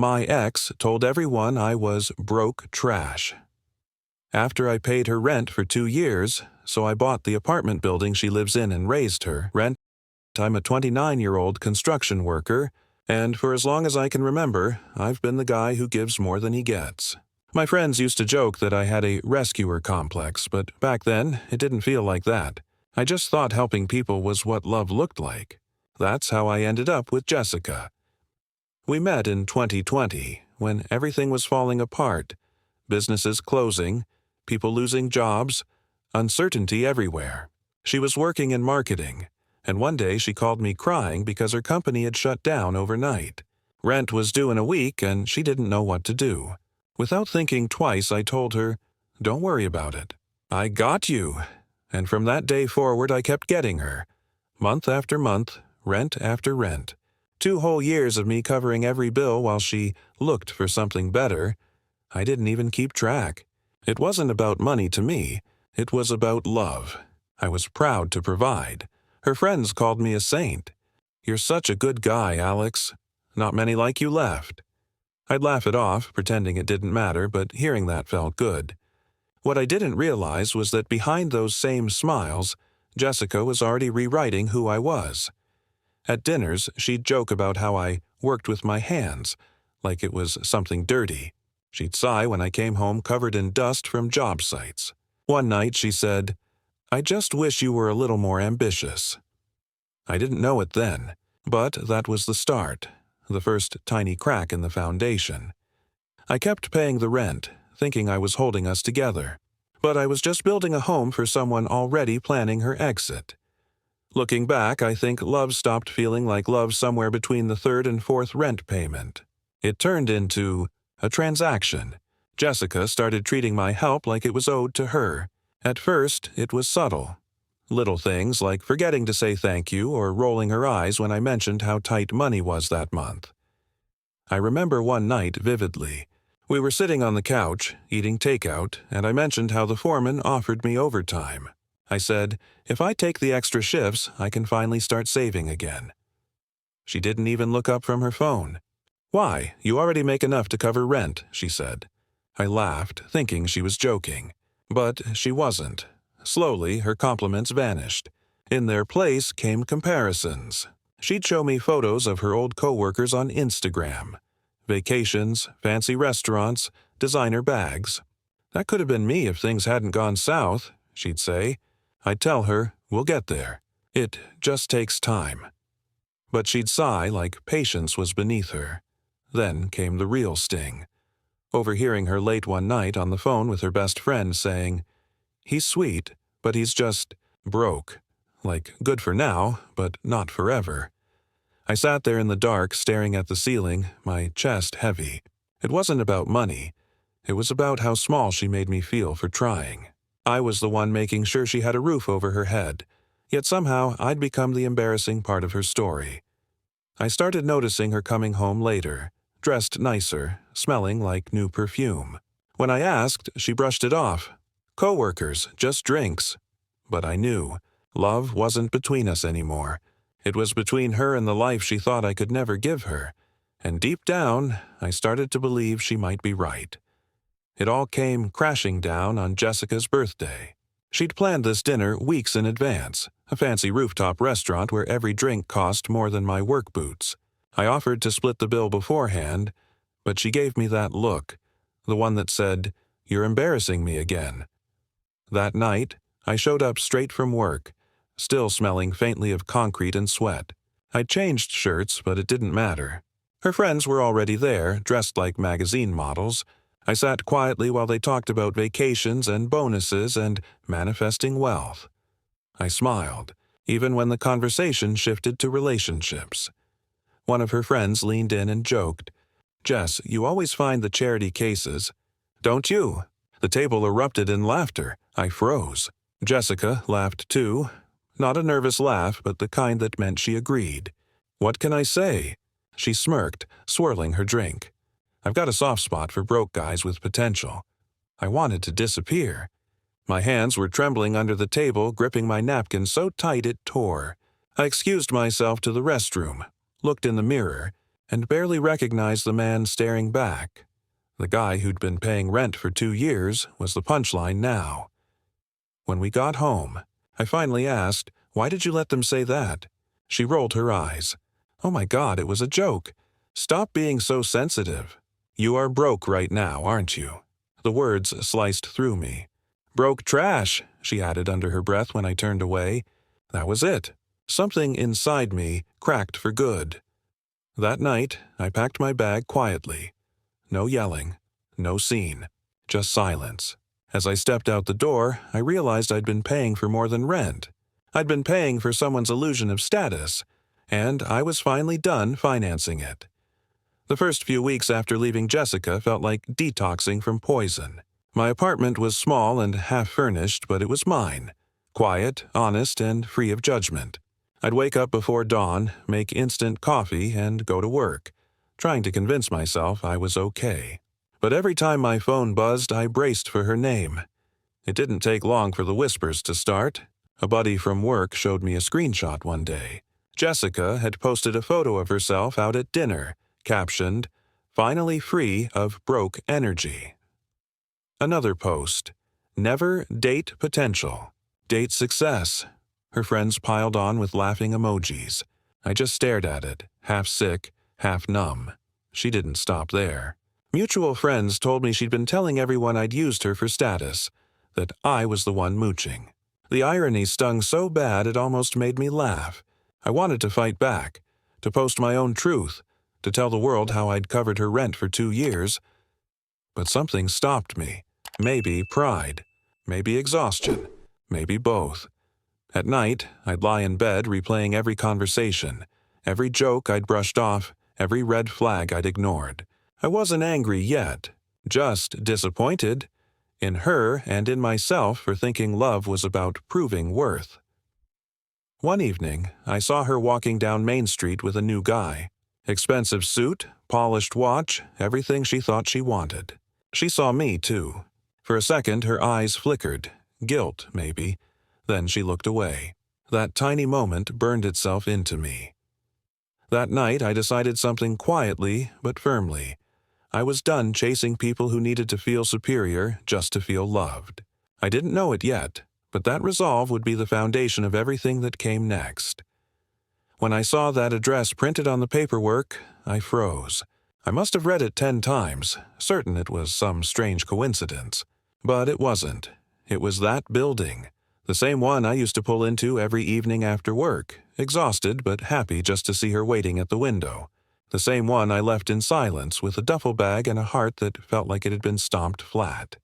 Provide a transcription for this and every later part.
My ex told everyone I was broke trash. After I paid her rent for 2 years, so I bought the apartment building she lives in and raised her rent. I'm a 29-year-old construction worker, and for as long as I can remember, I've been the guy who gives more than he gets. My friends used to joke that I had a rescuer complex, but back then, it didn't feel like that. I just thought helping people was what love looked like. That's how I ended up with Jessica. We met in 2020, when everything was falling apart. Businesses closing, people losing jobs, uncertainty everywhere. She was working in marketing, and one day she called me crying because her company had shut down overnight. Rent was due in a week, and she didn't know what to do. Without thinking twice, I told her, "Don't worry about it. I got you." And from that day forward, I kept getting her. Month after month, rent after rent. 2 whole years of me covering every bill while she looked for something better. I didn't even keep track. It wasn't about money to me. It was about love. I was proud to provide. Her friends called me a saint. "You're such a good guy, Alex. Not many like you left." I'd laugh it off, pretending it didn't matter, but hearing that felt good. What I didn't realize was that behind those same smiles, Jessica was already rewriting who I was. At dinners, she'd joke about how I worked with my hands, like it was something dirty. She'd sigh when I came home covered in dust from job sites. One night she said, "I just wish you were a little more ambitious." I didn't know it then, but that was the start, the first tiny crack in the foundation. I kept paying the rent, thinking I was holding us together, but I was just building a home for someone already planning her exit. Looking back, I think love stopped feeling like love somewhere between the 3rd and 4th rent payment. It turned into a transaction. Jessica started treating my help like it was owed to her. At first, it was subtle. Little things like forgetting to say thank you or rolling her eyes when I mentioned how tight money was that month. I remember one night vividly. We were sitting on the couch, eating takeout, and I mentioned how the foreman offered me overtime. I said, "If I take the extra shifts, I can finally start saving again." She didn't even look up from her phone. "Why? You already make enough to cover rent," she said. I laughed, thinking she was joking. But she wasn't. Slowly, her compliments vanished. In their place came comparisons. She'd show me photos of her old coworkers on Instagram. Vacations, fancy restaurants, designer bags. "That could have been me if things hadn't gone south," she'd say. I'd tell her, "We'll get there. It just takes time." But she'd sigh like patience was beneath her. Then came the real sting. Overhearing her late one night on the phone with her best friend saying, "He's sweet, but he's just broke. Like, good for now, but not forever." I sat there in the dark, staring at the ceiling, my chest heavy. It wasn't about money. It was about how small she made me feel for trying. I was the one making sure she had a roof over her head. Yet somehow I'd become the embarrassing part of her story. I started noticing her coming home later, dressed nicer, smelling like new perfume. When I asked, she brushed it off. "Coworkers, just drinks." But I knew. Love wasn't between us anymore. It was between her and the life she thought I could never give her. And deep down, I started to believe she might be right. It all came crashing down on Jessica's birthday. She'd planned this dinner weeks in advance, a fancy rooftop restaurant where every drink cost more than my work boots. I offered to split the bill beforehand, but she gave me that look, the one that said, "You're embarrassing me again." That night, I showed up straight from work, still smelling faintly of concrete and sweat. I'd changed shirts, but it didn't matter. Her friends were already there, dressed like magazine models. I sat quietly while they talked about vacations and bonuses and manifesting wealth. I smiled, even when the conversation shifted to relationships. One of her friends leaned in and joked, "Jess, you always find the charity cases." "Don't you?" The table erupted in laughter. I froze. Jessica laughed too. Not a nervous laugh, but the kind that meant she agreed. "What can I say?" She smirked, swirling her drink. I've got a soft spot for broke guys with potential. I wanted to disappear. My hands were trembling under the table, gripping my napkin so tight it tore. I excused myself to the restroom, looked in the mirror, and barely recognized the man staring back. The guy who'd been paying rent for 2 years was the punchline now. When we got home, I finally asked, "Why did you let them say that?" She rolled her eyes. "Oh my God, it was a joke. Stop being so sensitive. You are broke right now, aren't you?" The words sliced through me. "Broke trash," she added under her breath when I turned away. That was it. Something inside me cracked for good. That night, I packed my bag quietly. No yelling, no scene, just silence. As I stepped out the door, I realized I'd been paying for more than rent. I'd been paying for someone's illusion of status, and I was finally done financing it. The first few weeks after leaving Jessica felt like detoxing from poison. My apartment was small and half-furnished, but it was mine. Quiet, honest, and free of judgment. I'd wake up before dawn, make instant coffee, and go to work, trying to convince myself I was okay. But every time my phone buzzed, I braced for her name. It didn't take long for the whispers to start. A buddy from work showed me a screenshot one day. Jessica had posted a photo of herself out at dinner, captioned, "Finally free of broke energy." Another post, "Never date potential. Date success." Her friends piled on with laughing emojis. I just stared at it, half sick, half numb. She didn't stop there. Mutual friends told me she'd been telling everyone I'd used her for status, that I was the one mooching. The irony stung so bad it almost made me laugh. I wanted to fight back, to post my own truth, to tell the world how I'd covered her rent for 2 years. But something stopped me. Maybe pride, maybe exhaustion, maybe both. At night, I'd lie in bed replaying every conversation, every joke I'd brushed off, every red flag I'd ignored. I wasn't angry yet, just disappointed in her and in myself for thinking love was about proving worth. One evening, I saw her walking down Main Street with a new guy. Expensive suit, polished watch, everything she thought she wanted. She saw me, too. For a second, her eyes flickered, guilt, maybe. Then she looked away. That tiny moment burned itself into me. That night, I decided something quietly but firmly. I was done chasing people who needed to feel superior just to feel loved. I didn't know it yet, but that resolve would be the foundation of everything that came next. When I saw that address printed on the paperwork, I froze. I must have read it 10 times, certain it was some strange coincidence. But it wasn't. It was that building. The same one I used to pull into every evening after work, exhausted but happy just to see her waiting at the window. The same one I left in silence with a duffel bag and a heart that felt like it had been stomped flat.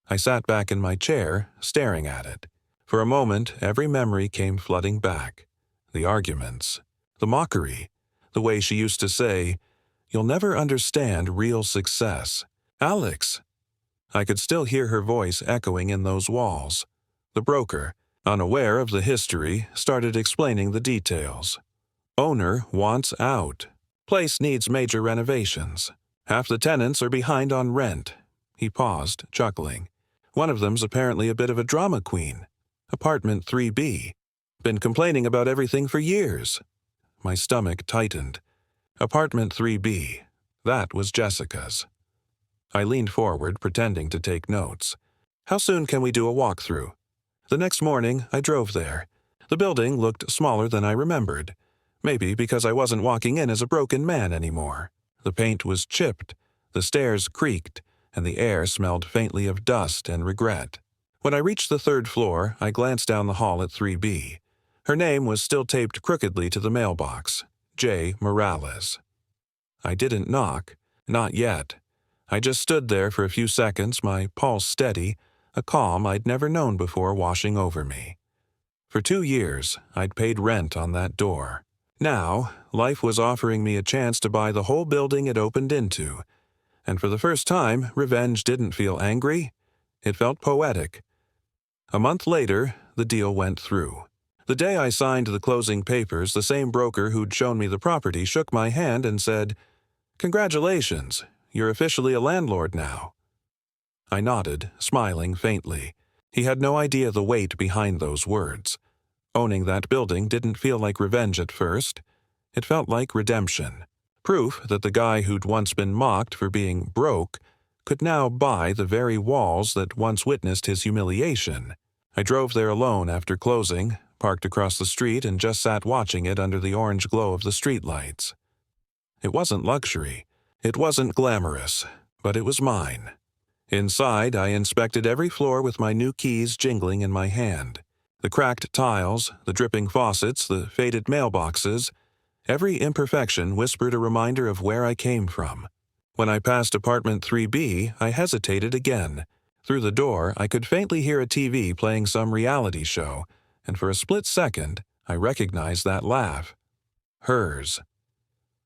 I sat back in my chair, staring at it. For a moment, every memory came flooding back. The arguments, the mockery, the way she used to say, "You'll never understand real success. Alex!" I could still hear her voice echoing in those walls. The broker, unaware of the history, started explaining the details. Owner wants out. Place needs major renovations. Half the tenants are behind on rent. He paused, chuckling. One of them's apparently a bit of a drama queen. Apartment 3B. Been complaining about everything for years. My stomach tightened. Apartment 3B. That was Jessica's. I leaned forward, pretending to take notes. "How soon can we do a walkthrough?" The next morning, I drove there. The building looked smaller than I remembered. Maybe because I wasn't walking in as a broken man anymore. The paint was chipped, the stairs creaked, and the air smelled faintly of dust and regret. When I reached the 3rd floor, I glanced down the hall at 3B. Her name was still taped crookedly to the mailbox, J. Morales. I didn't knock, not yet. I just stood there for a few seconds, my pulse steady, a calm I'd never known before washing over me. For 2 years, I'd paid rent on that door. Now, life was offering me a chance to buy the whole building it opened into. And for the first time, revenge didn't feel angry. It felt poetic. A month later, the deal went through. The day I signed the closing papers, the same broker who'd shown me the property shook my hand and said, "Congratulations, you're officially a landlord now." I nodded, smiling faintly. He had no idea the weight behind those words. Owning that building didn't feel like revenge at first. It felt like redemption. Proof that the guy who'd once been mocked for being broke could now buy the very walls that once witnessed his humiliation. I drove there alone after closing, parked across the street, and just sat watching it under the orange glow of the streetlights. It wasn't luxury. It wasn't glamorous, but it was mine. Inside, I inspected every floor with my new keys jingling in my hand. The cracked tiles, the dripping faucets, the faded mailboxes, every imperfection whispered a reminder of where I came from. When I passed apartment 3B, I hesitated again. Through the door, I could faintly hear a TV playing some reality show, and for a split second, I recognized that laugh. Hers.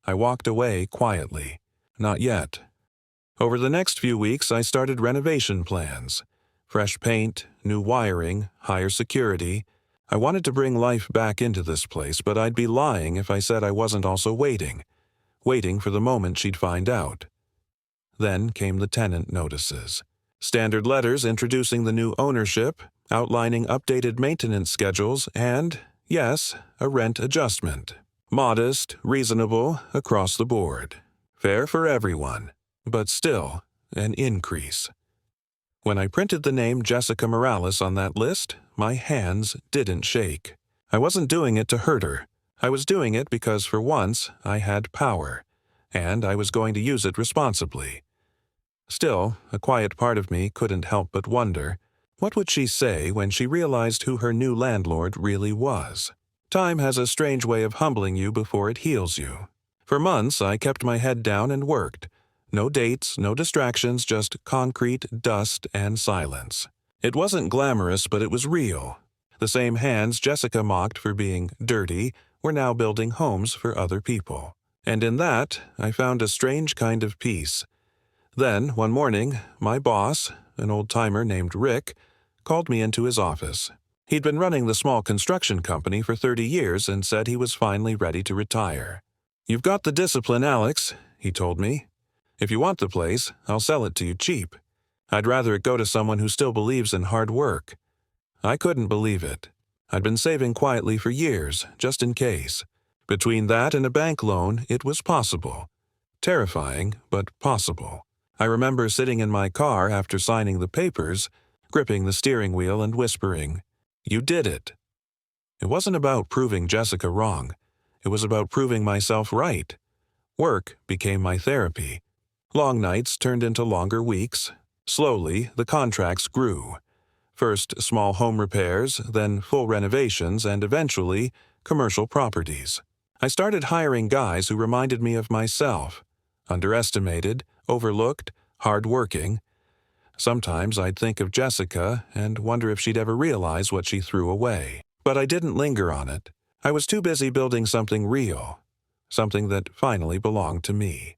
I walked away quietly. Not yet. Over the next few weeks, I started renovation plans. Fresh paint, new wiring, higher security. I wanted to bring life back into this place, but I'd be lying if I said I wasn't also waiting for the moment she'd find out. Then came the tenant notices. Standard letters introducing the new ownership, outlining updated maintenance schedules, and, yes, a rent adjustment. Modest, reasonable, across the board. Fair for everyone, but still an increase. When I printed the name Jessica Morales on that list, my hands didn't shake. I wasn't doing it to hurt her. I was doing it because for once I had power, and I was going to use it responsibly. Still, a quiet part of me couldn't help but wonder, what would she say when she realized who her new landlord really was? Time has a strange way of humbling you before it heals you. For months, I kept my head down and worked. No dates, no distractions, just concrete, dust, and silence. It wasn't glamorous, but it was real. The same hands Jessica mocked for being dirty were now building homes for other people. And in that, I found a strange kind of peace. Then, one morning, my boss, an old-timer named Rick, called me into his office. He'd been running the small construction company for 30 years and said he was finally ready to retire. "You've got the discipline, Alex," he told me. "If you want the place, I'll sell it to you cheap. I'd rather it go to someone who still believes in hard work." I couldn't believe it. I'd been saving quietly for years, just in case. Between that and a bank loan, it was possible. Terrifying, but possible. I remember sitting in my car after signing the papers, gripping the steering wheel and whispering, "You did it." It wasn't about proving Jessica wrong. It was about proving myself right. Work became my therapy. Long nights turned into longer weeks. Slowly, the contracts grew. First small home repairs, then full renovations, and eventually commercial properties. I started hiring guys who reminded me of myself. Underestimated, overlooked, hard-working. Sometimes I'd think of Jessica and wonder if she'd ever realize what she threw away. But I didn't linger on it. I was too busy building something real, something that finally belonged to me.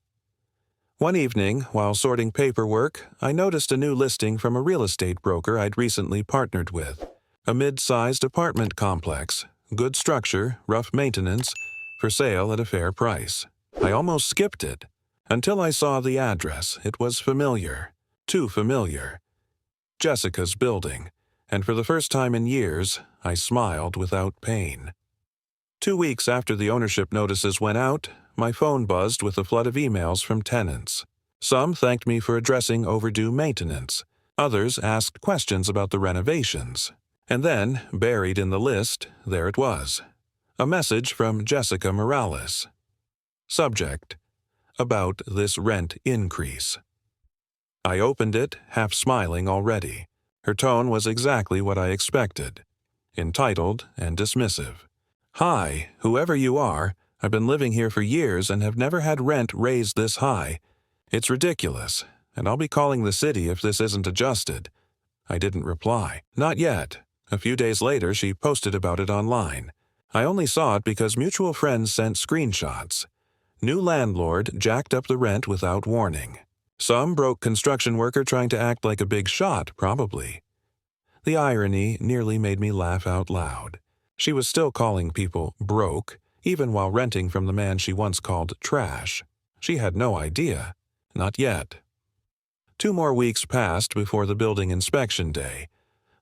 One evening, while sorting paperwork, I noticed a new listing from a real estate broker I'd recently partnered with. A mid-sized apartment complex, good structure, rough maintenance, for sale at a fair price. I almost skipped it. Until I saw the address. It was familiar. Too familiar. Jessica's building. And for the first time in years, I smiled without pain. 2 weeks after the ownership notices went out, my phone buzzed with a flood of emails from tenants. Some thanked me for addressing overdue maintenance. Others asked questions about the renovations. And then, buried in the list, there it was. A message from Jessica Morales. Subject: about this rent increase. I opened it, half smiling already. Her tone was exactly what I expected. Entitled and dismissive. "Hi, whoever you are, I've been living here for years and have never had rent raised this high. It's ridiculous, and I'll be calling the city if this isn't adjusted." I didn't reply. Not yet. A few days later, she posted about it online. I only saw it because mutual friends sent screenshots. New landlord jacked up the rent without warning. Some broke construction worker trying to act like a big shot, probably. The irony nearly made me laugh out loud. She was still calling people broke, even while renting from the man she once called trash. She had no idea. Not yet. 2 more weeks passed before the building inspection day,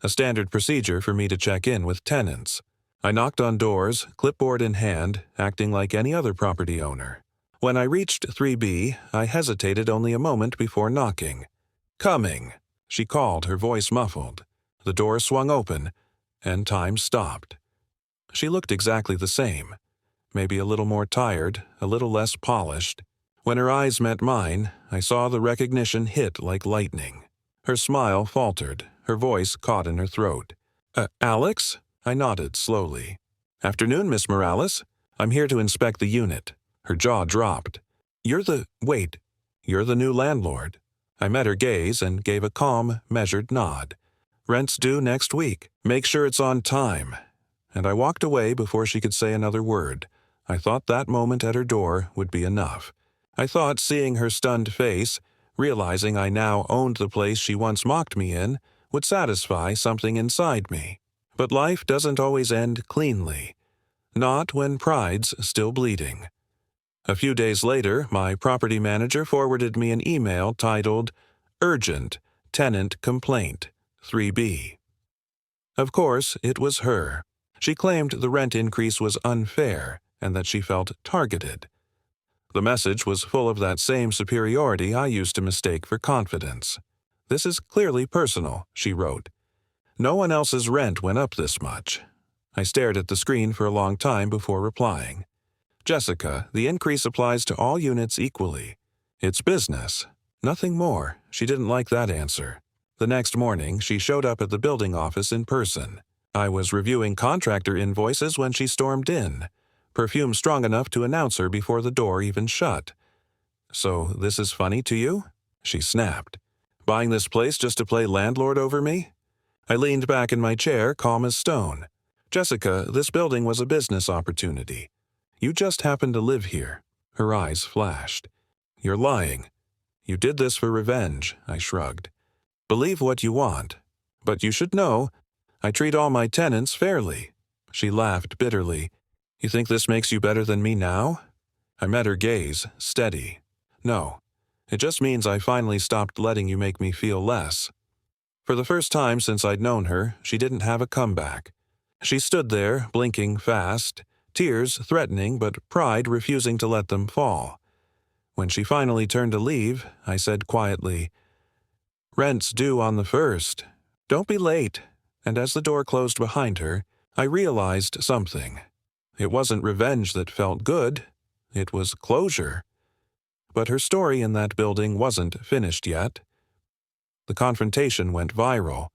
a standard procedure for me to check in with tenants. I knocked on doors, clipboard in hand, acting like any other property owner. When I reached 3B, I hesitated only a moment before knocking. "Coming," she called, her voice muffled. The door swung open, and time stopped. She looked exactly the same, maybe a little more tired, a little less polished. When her eyes met mine, I saw the recognition hit like lightning. Her smile faltered, her voice caught in her throat. Alex?" I nodded slowly. "Afternoon, Miss Morales. I'm here to inspect the unit." Her jaw dropped. You're the new landlord." I met her gaze and gave a calm, measured nod. "Rent's due next week. Make sure it's on time." And I walked away before she could say another word. I thought that moment at her door would be enough. I thought seeing her stunned face, realizing I now owned the place she once mocked me in, would satisfy something inside me. But life doesn't always end cleanly. Not when pride's still bleeding. A few days later, my property manager forwarded me an email titled, "Urgent Tenant Complaint, 3B." Of course, it was her. She claimed the rent increase was unfair and that she felt targeted. The message was full of that same superiority I used to mistake for confidence. "This is clearly personal," she wrote. "No one else's rent went up this much." I stared at the screen for a long time before replying. "Jessica, the increase applies to all units equally. It's business. Nothing more." She didn't like that answer. The next morning, she showed up at the building office in person. I was reviewing contractor invoices when she stormed in, perfume strong enough to announce her before the door even shut. "So this is funny to you?" she snapped. "Buying this place just to play landlord over me?" I leaned back in my chair, calm as stone. "Jessica, this building was a business opportunity. You just happen to live here." Her eyes flashed. "You're lying. You did this for revenge," I shrugged. "Believe what you want. But you should know, I treat all my tenants fairly." She laughed bitterly. "You think this makes you better than me now?" I met her gaze, steady. "No. It just means I finally stopped letting you make me feel less." For the first time since I'd known her, she didn't have a comeback. She stood there, blinking fast, tears threatening but pride refusing to let them fall. When she finally turned to leave, I said quietly, "Rent's due on the 1st. Don't be late." And as the door closed behind her, I realized something. It wasn't revenge that felt good. It was closure. But her story in that building wasn't finished yet. The confrontation went viral.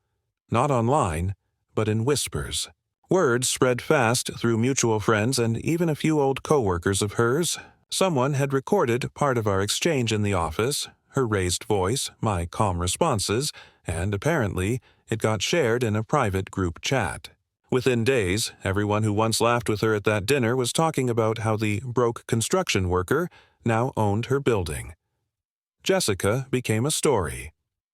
Not online, but in whispers. Words spread fast through mutual friends and even a few old coworkers of hers. Someone had recorded part of our exchange in the office, her raised voice, my calm responses, and apparently it got shared in a private group chat. Within days, everyone who once laughed with her at that dinner was talking about how the broke construction worker now owned her building. Jessica became a story.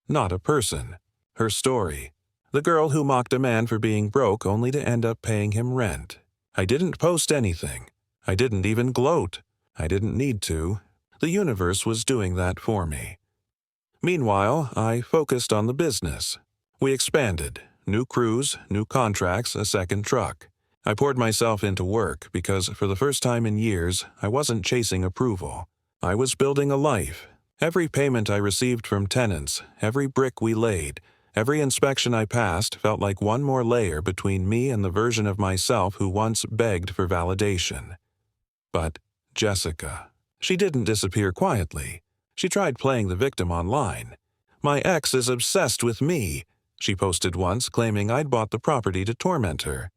Not a person. Her story. The girl who mocked a man for being broke only to end up paying him rent. I didn't post anything. I didn't even gloat. I didn't need to. The universe was doing that for me. Meanwhile, I focused on the business. We expanded. New crews, new contracts, a second truck. I poured myself into work because for the first time in years, I wasn't chasing approval. I was building a life. Every payment I received from tenants, every brick we laid, every inspection I passed felt like one more layer between me and the version of myself who once begged for validation. But Jessica. She didn't disappear quietly. She tried playing the victim online. "My ex is obsessed with me," she posted once, claiming I'd bought the property to torment her.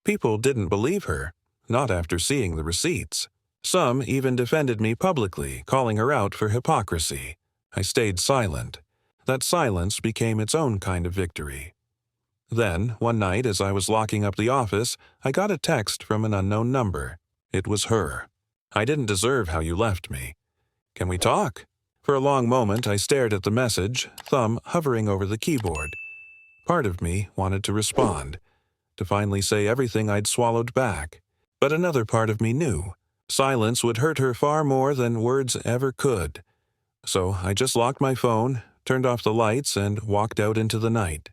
People didn't believe her, not after seeing the receipts. Some even defended me publicly, calling her out for hypocrisy. I stayed silent. That silence became its own kind of victory. Then, one night as I was locking up the office, I got a text from an unknown number. It was her. "I didn't deserve how you left me. Can we talk?" For a long moment I stared at the message, thumb hovering over the keyboard. Part of me wanted to respond, to finally say everything I'd swallowed back. But another part of me knew. Silence would hurt her far more than words ever could. So I just locked my phone, turned off the lights, and walked out into the night.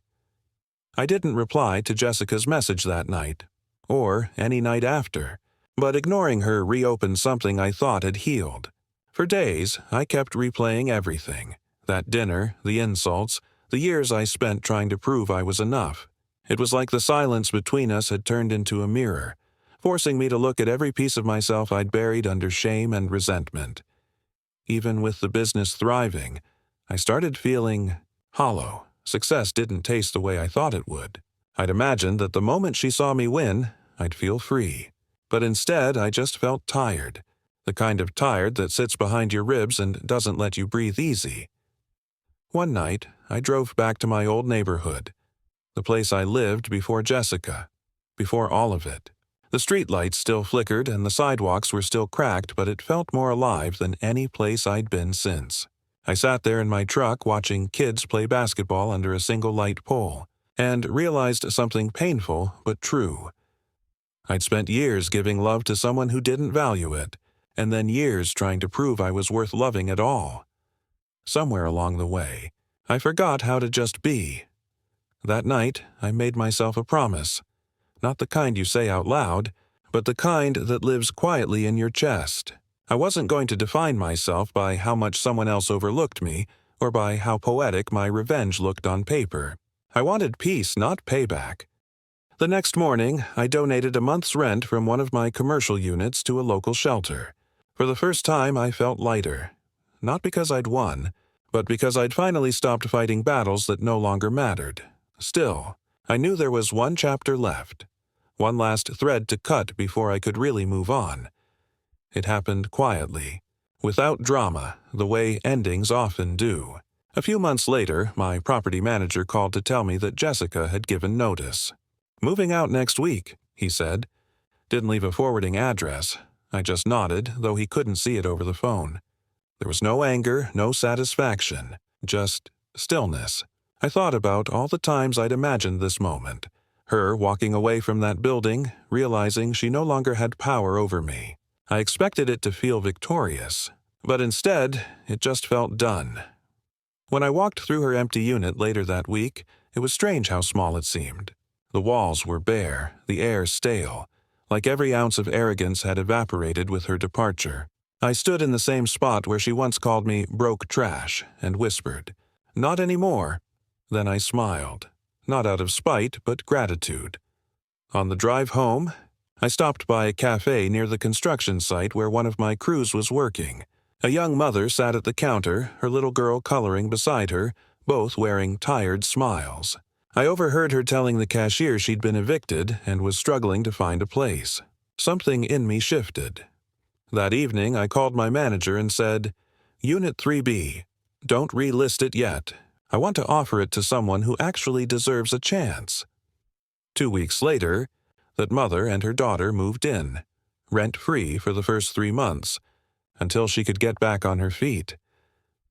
I didn't reply to Jessica's message that night, or any night after. But ignoring her reopened something I thought had healed. For days, I kept replaying everything. That dinner, the insults, the years I spent trying to prove I was enough. It was like the silence between us had turned into a mirror, forcing me to look at every piece of myself I'd buried under shame and resentment. Even with the business thriving, I started feeling hollow. Success didn't taste the way I thought it would. I'd imagined that the moment she saw me win, I'd feel free. But instead, I just felt tired. The kind of tired that sits behind your ribs and doesn't let you breathe easy. One night, I drove back to my old neighborhood, the place I lived before Jessica, before all of it. The streetlights still flickered and the sidewalks were still cracked, but it felt more alive than any place I'd been since. I sat there in my truck watching kids play basketball under a single light pole, and realized something painful but true. I'd spent years giving love to someone who didn't value it, and then years trying to prove I was worth loving at all. Somewhere along the way, I forgot how to just be. That night, I made myself a promise. Not the kind you say out loud, but the kind that lives quietly in your chest. I wasn't going to define myself by how much someone else overlooked me, or by how poetic my revenge looked on paper. I wanted peace, not payback. The next morning, I donated a month's rent from one of my commercial units to a local shelter. For the first time, I felt lighter. Not because I'd won, but because I'd finally stopped fighting battles that no longer mattered. Still, I knew there was one chapter left, one last thread to cut before I could really move on. It happened quietly, without drama, the way endings often do. A few months later, my property manager called to tell me that Jessica had given notice. "Moving out next week," he said. Didn't leave a forwarding address. I just nodded, though he couldn't see it over the phone. There was no anger, no satisfaction, just stillness. I thought about all the times I'd imagined this moment. Her walking away from that building, realizing she no longer had power over me. I expected it to feel victorious, but instead, it just felt done. When I walked through her empty unit later that week, it was strange how small it seemed. The walls were bare, the air stale, like every ounce of arrogance had evaporated with her departure. I stood in the same spot where she once called me broke trash and whispered, "Not anymore." Then I smiled, not out of spite, but gratitude. On the drive home, I stopped by a cafe near the construction site where one of my crews was working. A young mother sat at the counter, her little girl coloring beside her, both wearing tired smiles. I overheard her telling the cashier she'd been evicted and was struggling to find a place. Something in me shifted. That evening, I called my manager and said, "Unit 3B, don't relist it yet. I want to offer it to someone who actually deserves a chance." 2 weeks later, that mother and her daughter moved in, rent-free for the first 3 months, until she could get back on her feet.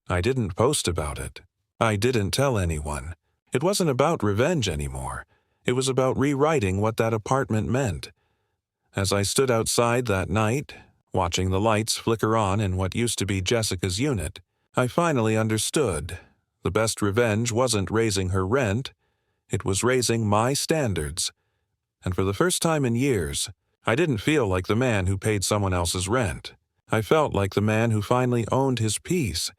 I didn't post about it. I didn't tell anyone. It wasn't about revenge anymore. It was about rewriting what that apartment meant. As I stood outside that night, watching the lights flicker on in what used to be Jessica's unit, I finally understood. The best revenge wasn't raising her rent. It was raising my standards. And for the first time in years, I didn't feel like the man who paid someone else's rent. I felt like the man who finally owned his peace,